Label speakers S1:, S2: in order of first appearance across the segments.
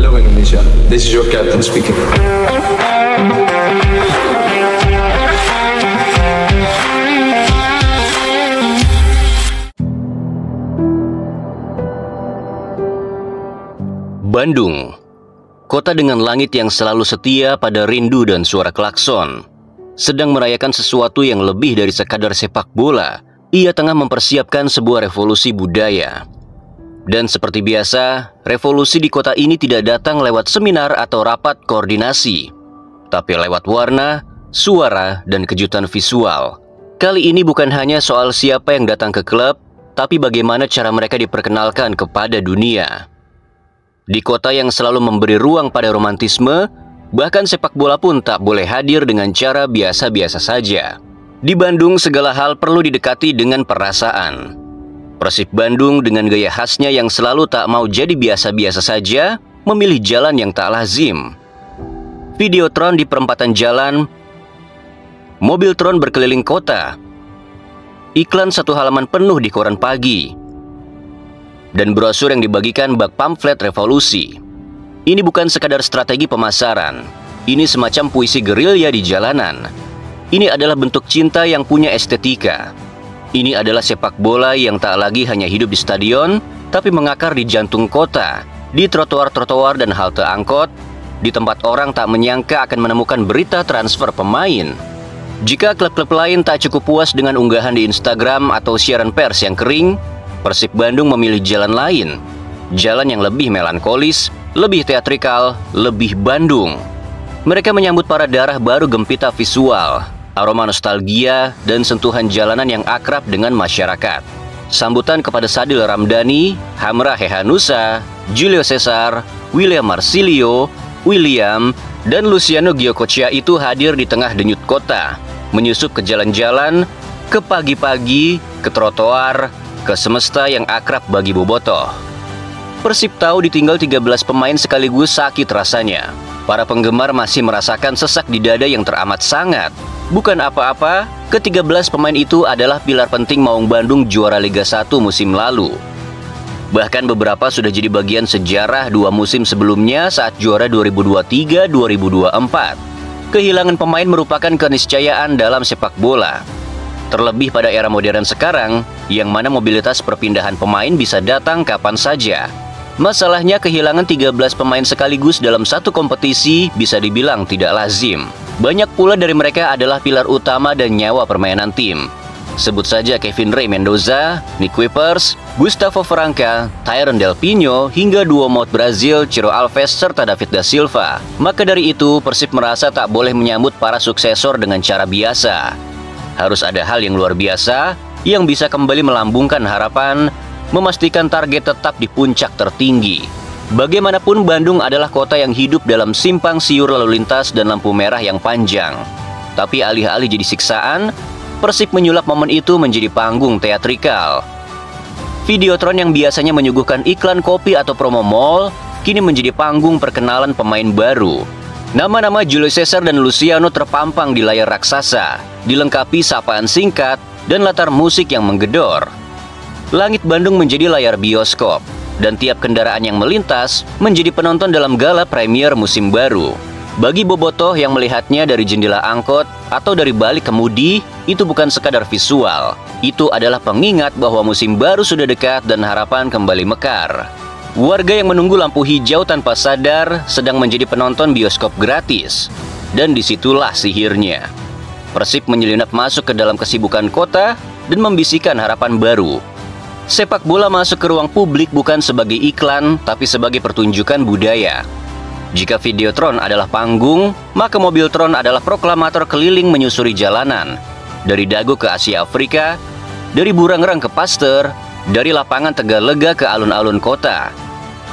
S1: Hello Indonesia, this is your captain speaking.
S2: Bandung, kota dengan langit yang selalu setia pada rindu dan suara klakson, sedang merayakan sesuatu yang lebih dari sekadar sepak bola. Ia tengah mempersiapkan sebuah revolusi budaya. Dan seperti biasa, revolusi di kota ini tidak datang lewat seminar atau rapat koordinasi, tapi lewat warna, suara, dan kejutan visual. Kali ini bukan hanya soal siapa yang datang ke klub, tapi bagaimana cara mereka diperkenalkan kepada dunia. Di kota yang selalu memberi ruang pada romantisme, bahkan sepak bola pun tak boleh hadir dengan cara biasa-biasa saja. Di Bandung, segala hal perlu didekati dengan perasaan. Persib Bandung dengan gaya khasnya yang selalu tak mau jadi biasa-biasa saja, memilih jalan yang tak lazim. Videotron di perempatan jalan, mobiltron berkeliling kota, iklan satu halaman penuh di koran pagi, dan brosur yang dibagikan bak pamflet revolusi. Ini bukan sekadar strategi pemasaran. Ini semacam puisi gerilya di jalanan. Ini adalah bentuk cinta yang punya estetika. Ini adalah sepak bola yang tak lagi hanya hidup di stadion, tapi mengakar di jantung kota, di trotoar-trotoar dan halte angkot, di tempat orang tak menyangka akan menemukan berita transfer pemain. Jika klub-klub lain tak cukup puas dengan unggahan di Instagram atau siaran pers yang kering, Persib Bandung memilih jalan lain. Jalan yang lebih melankolis, lebih teatrikal, lebih Bandung. Mereka menyambut para darah baru gempita visual, aroma nostalgia, dan sentuhan jalanan yang akrab dengan masyarakat. Sambutan kepada Sadil Ramdhani, Hamrah Hehanusa, Julio Cesar, William Marsilio, William, dan Luciano Giocochea itu hadir di tengah denyut kota, menyusup ke jalan-jalan, ke pagi-pagi, ke trotoar, ke semesta yang akrab bagi bobotoh. Persib tahu ditinggal 13 pemain sekaligus sakit rasanya. Para penggemar masih merasakan sesak di dada yang teramat sangat. Bukan apa-apa, ke-13 pemain itu adalah pilar penting Maung Bandung juara Liga 1 musim lalu. Bahkan beberapa sudah jadi bagian sejarah 2 musim sebelumnya saat juara 2023-2024. Kehilangan pemain merupakan keniscayaan dalam sepak bola. Terlebih pada era modern sekarang, yang mana mobilitas perpindahan pemain bisa datang kapan saja. Masalahnya kehilangan 13 pemain sekaligus dalam satu kompetisi bisa dibilang tidak lazim. Banyak pula dari mereka adalah pilar utama dan nyawa permainan tim. Sebut saja Kevin Ray Mendoza, Nick Kuipers, Gustavo Franca, Tyron Del Pino, hingga duo maut Brazil, Ciro Alves, serta David da Silva. Maka dari itu, Persib merasa tak boleh menyambut para suksesor dengan cara biasa. Harus ada hal yang luar biasa yang bisa kembali melambungkan harapan, memastikan target tetap di puncak tertinggi. Bagaimanapun, Bandung adalah kota yang hidup dalam simpang siur lalu lintas dan lampu merah yang panjang. Tapi alih-alih jadi siksaan, Persib menyulap momen itu menjadi panggung teatrikal. Videotron yang biasanya menyuguhkan iklan kopi atau promo mall, kini menjadi panggung perkenalan pemain baru. Nama-nama Julio Cesar dan Luciano terpampang di layar raksasa, dilengkapi sapaan singkat dan latar musik yang menggedor. Langit Bandung menjadi layar bioskop, dan tiap kendaraan yang melintas menjadi penonton dalam gala premier musim baru. Bagi bobotoh yang melihatnya dari jendela angkot atau dari balik kemudi, itu bukan sekadar visual. Itu adalah pengingat bahwa musim baru sudah dekat dan harapan kembali mekar. Warga yang menunggu lampu hijau tanpa sadar sedang menjadi penonton bioskop gratis. Dan disitulah sihirnya. Persib menyelinap masuk ke dalam kesibukan kota dan membisikkan harapan baru. Sepak bola masuk ke ruang publik bukan sebagai iklan, tapi sebagai pertunjukan budaya. Jika Videotron adalah panggung, maka Mobiltron adalah proklamator keliling menyusuri jalanan. Dari Dago ke Asia Afrika, dari Burangrang ke Pasteur, dari lapangan Tegalega ke alun-alun kota.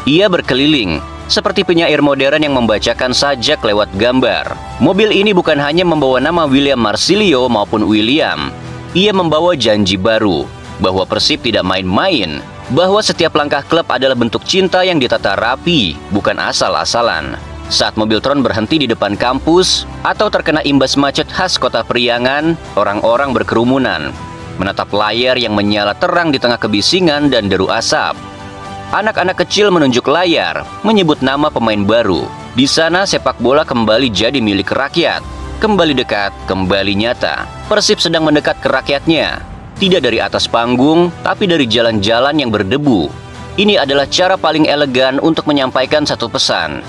S2: Ia berkeliling, seperti penyair modern yang membacakan sajak lewat gambar. Mobil ini bukan hanya membawa nama William Marsilio maupun William. Ia membawa janji baru, bahwa Persib tidak main-main, bahwa setiap langkah klub adalah bentuk cinta yang ditata rapi, bukan asal-asalan. Saat Mobiltron berhenti di depan kampus, atau terkena imbas macet khas kota Priangan, orang-orang berkerumunan, menatap layar yang menyala terang di tengah kebisingan dan deru asap. Anak-anak kecil menunjuk layar, menyebut nama pemain baru. Di sana sepak bola kembali jadi milik rakyat. Kembali dekat, kembali nyata. Persib sedang mendekat ke rakyatnya. Tidak dari atas panggung, tapi dari jalan-jalan yang berdebu. Ini adalah cara paling elegan untuk menyampaikan satu pesan.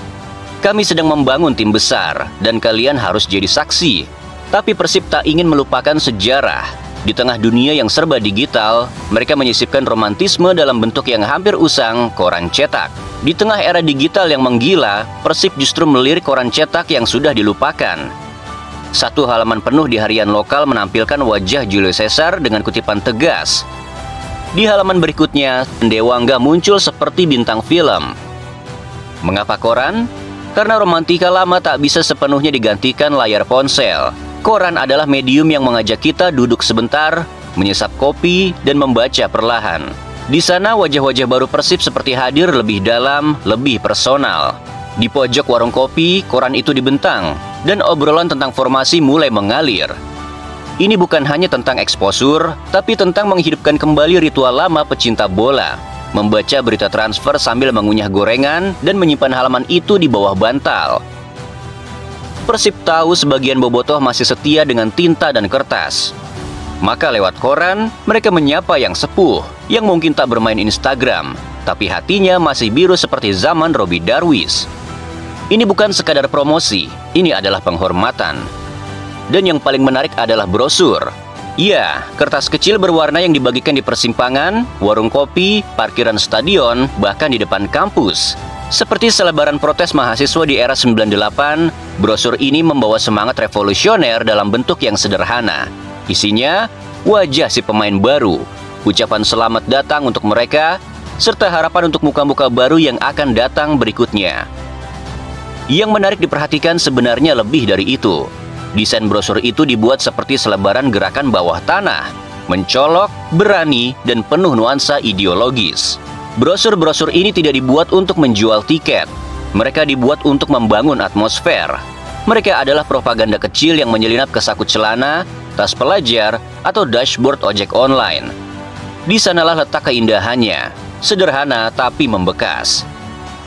S2: Kami sedang membangun tim besar, dan kalian harus jadi saksi. Tapi Persib tak ingin melupakan sejarah. Di tengah dunia yang serba digital, mereka menyisipkan romantisme dalam bentuk yang hampir usang, koran cetak. Di tengah era digital yang menggila, Persib justru melirik koran cetak yang sudah dilupakan. Satu halaman penuh di harian lokal menampilkan wajah Julio Cesar dengan kutipan tegas. Di halaman berikutnya, Dewangga muncul seperti bintang film. Mengapa koran? Karena romantika lama tak bisa sepenuhnya digantikan layar ponsel. Koran adalah medium yang mengajak kita duduk sebentar, menyesap kopi, dan membaca perlahan. Di sana wajah-wajah baru Persib seperti hadir lebih dalam, lebih personal. Di pojok warung kopi, koran itu dibentang, dan obrolan tentang formasi mulai mengalir. Ini bukan hanya tentang eksposur, tapi tentang menghidupkan kembali ritual lama pecinta bola. Membaca berita transfer sambil mengunyah gorengan dan menyimpan halaman itu di bawah bantal. Persib tahu sebagian bobotoh masih setia dengan tinta dan kertas. Maka lewat koran, mereka menyapa yang sepuh, yang mungkin tak bermain Instagram, tapi hatinya masih biru seperti zaman Robby Darwish. Ini bukan sekadar promosi, ini adalah penghormatan. Dan yang paling menarik adalah brosur. Ya, kertas kecil berwarna yang dibagikan di persimpangan, warung kopi, parkiran stadion, bahkan di depan kampus. Seperti selebaran protes mahasiswa di era 98, brosur ini membawa semangat revolusioner dalam bentuk yang sederhana. Isinya, wajah si pemain baru, ucapan selamat datang untuk mereka, serta harapan untuk muka-muka baru yang akan datang berikutnya. Yang menarik diperhatikan sebenarnya lebih dari itu. Desain brosur itu dibuat seperti selebaran gerakan bawah tanah, mencolok, berani, dan penuh nuansa ideologis. Brosur-brosur ini tidak dibuat untuk menjual tiket. Mereka dibuat untuk membangun atmosfer. Mereka adalah propaganda kecil yang menyelinap ke saku celana, tas pelajar, atau dashboard ojek online. Di sanalah letak keindahannya. Sederhana tapi membekas.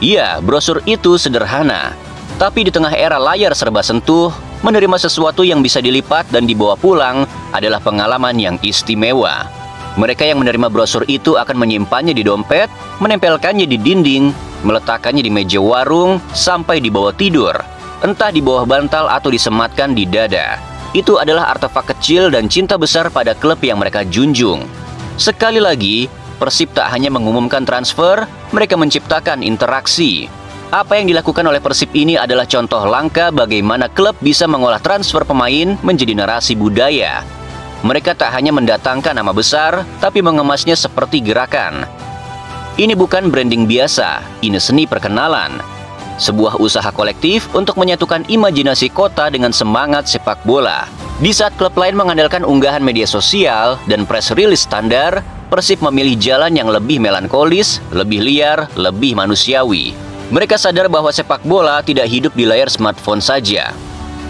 S2: Iya, brosur itu sederhana. Tapi di tengah era layar serba sentuh, menerima sesuatu yang bisa dilipat dan dibawa pulang adalah pengalaman yang istimewa. Mereka yang menerima brosur itu akan menyimpannya di dompet, menempelkannya di dinding, meletakkannya di meja warung, sampai di bawah tidur, entah di bawah bantal atau disematkan di dada. Itu adalah artefak kecil dan cinta besar pada klub yang mereka junjung. Sekali lagi, Persib tak hanya mengumumkan transfer, mereka menciptakan interaksi. Apa yang dilakukan oleh Persib ini adalah contoh langka bagaimana klub bisa mengolah transfer pemain menjadi narasi budaya. Mereka tak hanya mendatangkan nama besar, tapi mengemasnya seperti gerakan. Ini bukan branding biasa, ini seni perkenalan. Sebuah usaha kolektif untuk menyatukan imajinasi kota dengan semangat sepak bola. Di saat klub lain mengandalkan unggahan media sosial dan press release standar, Persib memilih jalan yang lebih melankolis, lebih liar, lebih manusiawi. Mereka sadar bahwa sepak bola tidak hidup di layar smartphone saja.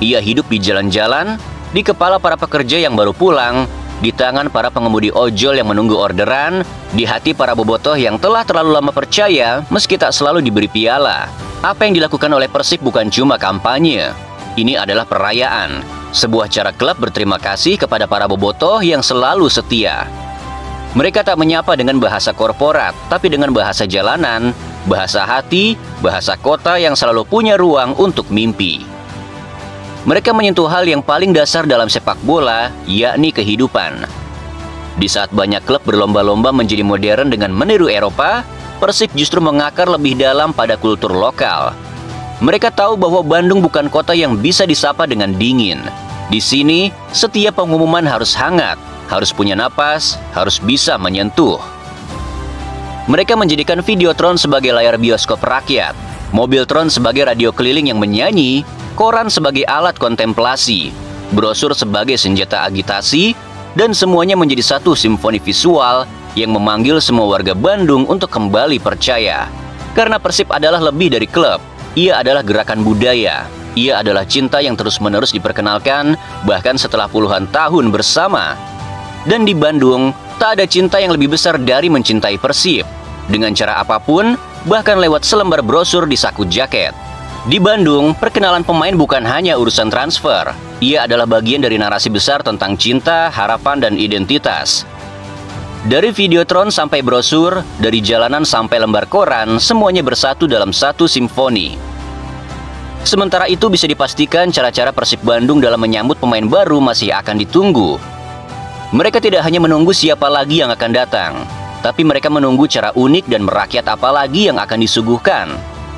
S2: Ia hidup di jalan-jalan, di kepala para pekerja yang baru pulang, di tangan para pengemudi ojol yang menunggu orderan, di hati para bobotoh yang telah terlalu lama percaya meski tak selalu diberi piala. Apa yang dilakukan oleh Persib bukan cuma kampanye. Ini adalah perayaan, sebuah cara klub berterima kasih kepada para bobotoh yang selalu setia. Mereka tak menyapa dengan bahasa korporat, tapi dengan bahasa jalanan, bahasa hati, bahasa kota yang selalu punya ruang untuk mimpi. Mereka menyentuh hal yang paling dasar dalam sepak bola, yakni kehidupan. Di saat banyak klub berlomba-lomba menjadi modern dengan meniru Eropa, Persib justru mengakar lebih dalam pada kultur lokal. Mereka tahu bahwa Bandung bukan kota yang bisa disapa dengan dingin. Di sini, setiap pengumuman harus hangat, harus punya napas, harus bisa menyentuh. Mereka menjadikan Videotron sebagai layar bioskop rakyat, Mobiltron sebagai radio keliling yang menyanyi, koran sebagai alat kontemplasi, brosur sebagai senjata agitasi, dan semuanya menjadi satu simfoni visual yang memanggil semua warga Bandung untuk kembali percaya. Karena Persib adalah lebih dari klub, ia adalah gerakan budaya, ia adalah cinta yang terus-menerus diperkenalkan bahkan setelah puluhan tahun bersama. Dan di Bandung, tak ada cinta yang lebih besar dari mencintai Persib. dengan cara apapun, bahkan lewat selembar brosur di saku jaket. Di Bandung, perkenalan pemain bukan hanya urusan transfer. Ia adalah bagian dari narasi besar tentang cinta, harapan, dan identitas. Dari videotron sampai brosur, dari jalanan sampai lembar koran, semuanya bersatu dalam satu simfoni. Sementara itu bisa dipastikan cara-cara Persib Bandung dalam menyambut pemain baru masih akan ditunggu. Mereka tidak hanya menunggu siapa lagi yang akan datang, tapi mereka menunggu cara unik dan merakyat apa lagi yang akan disuguhkan.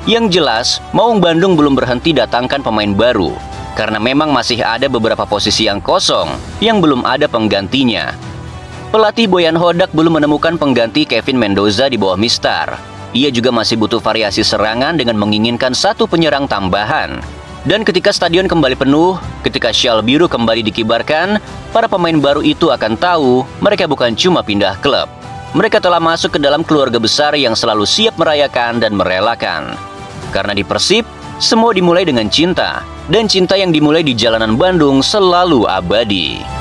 S2: Yang jelas, Maung Bandung belum berhenti datangkan pemain baru, karena memang masih ada beberapa posisi yang kosong, yang belum ada penggantinya. Pelatih Boyan Hodak belum menemukan pengganti Kevin Mendoza di bawah Mistar. Ia juga masih butuh variasi serangan dengan menginginkan satu penyerang tambahan. Dan ketika stadion kembali penuh, ketika syal biru kembali dikibarkan, para pemain baru itu akan tahu mereka bukan cuma pindah klub. Mereka telah masuk ke dalam keluarga besar yang selalu siap merayakan dan merelakan. Karena di Persib, semua dimulai dengan cinta. Dan cinta yang dimulai di jalanan Bandung selalu abadi.